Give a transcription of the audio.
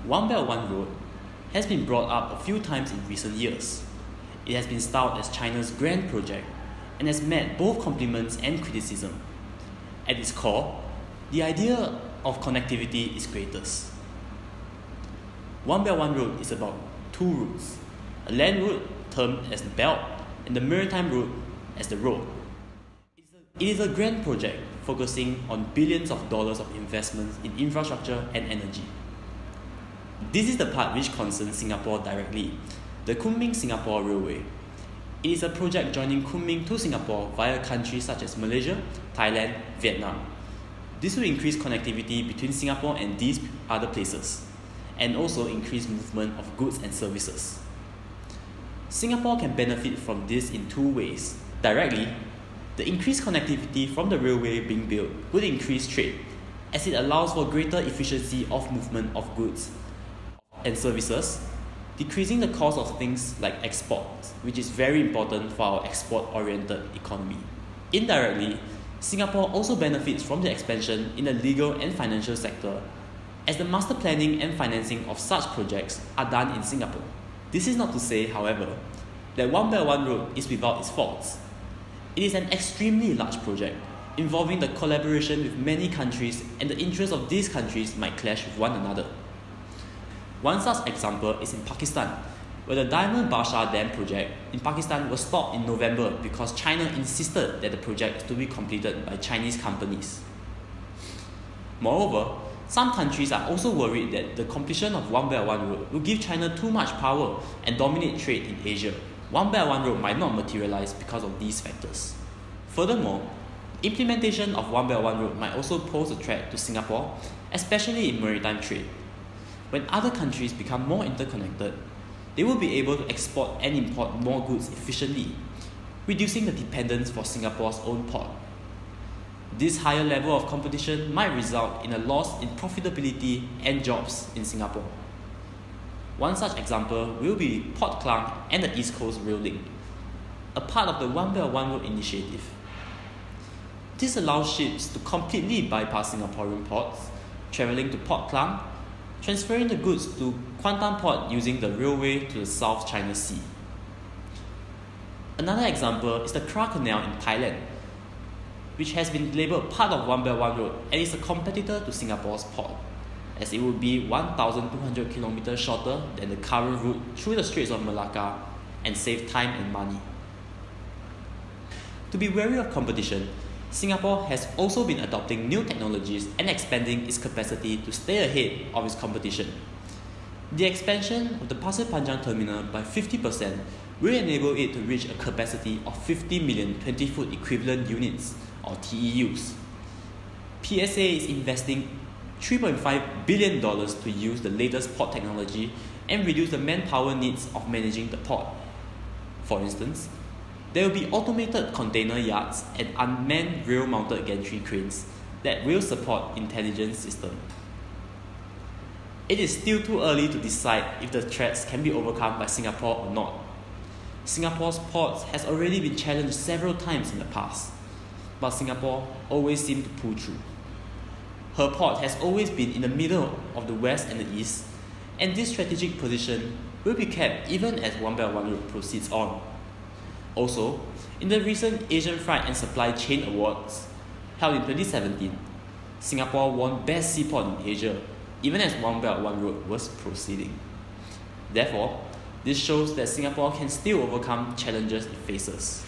One Belt One Road has been brought up a few times in recent years. It has been styled as China's grand project and has met both compliments and criticism. At its core, the idea of connectivity is greatest. One Belt One Road is about two routes, a land route termed as the Belt and the maritime route as the Road. It is a grand project focusing on billions of dollars of investments in infrastructure and energy. This is the part which concerns Singapore directly, the Kunming-Singapore Railway. It is a project joining Kunming to Singapore via countries such as Malaysia, Thailand, Vietnam. This will increase connectivity between Singapore and these other places, and also increase movement of goods and services. Singapore can benefit from this in two ways. Directly, the increased connectivity from the railway being built would increase trade, as it allows for greater efficiency of movement of goods and services, decreasing the cost of things like exports, which is very important for our export-oriented economy. Indirectly, Singapore also benefits from the expansion in the legal and financial sector, as the master planning and financing of such projects are done in Singapore. This is not to say, however, that One Belt One Road is without its faults. It is an extremely large project, involving the collaboration with many countries, and the interests of these countries might clash with one another. One such example is in Pakistan, where the Diamond Barsha Dam project in Pakistan was stopped in November because China insisted that the project is to be completed by Chinese companies. Moreover, some countries are also worried that the completion of One Belt One Road will give China too much power and dominate trade in Asia. One Belt One Road might not materialize because of these factors. Furthermore, implementation of One Belt One Road might also pose a threat to Singapore, especially in maritime trade. When other countries become more interconnected, they will be able to export and import more goods efficiently, reducing the dependence for Singapore's own port. This higher level of competition might result in a loss in profitability and jobs in Singapore. One such example will be Port Klang and the East Coast Rail Link, a part of the One Belt One Road initiative. This allows ships to completely bypass Singaporean ports, travelling to Port Klang, transferring the goods to Kuantan Port using the railway to the South China Sea. Another example is the Kra Canal in Thailand, which has been labelled part of One Belt One Road and is a competitor to Singapore's port, as it would be 1,200 km shorter than the current route through the Straits of Malacca and save time and money. To be wary of competition, Singapore has also been adopting new technologies and expanding its capacity to stay ahead of its competition. The expansion of the Pasir Panjang terminal by 50% will enable it to reach a capacity of 50 million 20-foot equivalent units, or TEUs. PSA is investing $3.5 billion to use the latest port technology and reduce the manpower needs of managing the port. For instance, there will be automated container yards and unmanned rail-mounted gantry cranes that will support intelligence systems. It is still too early to decide if the threats can be overcome by Singapore or not. Singapore's ports has already been challenged several times in the past, but Singapore always seemed to pull through. Her port has always been in the middle of the West and the East, and this strategic position will be kept even as One Belt One Road proceeds on. Also, in the recent Asian Freight and Supply Chain Awards held in 2017, Singapore won Best Seaport in Asia, even as One Belt One Road was proceeding. Therefore, this shows that Singapore can still overcome challenges it faces.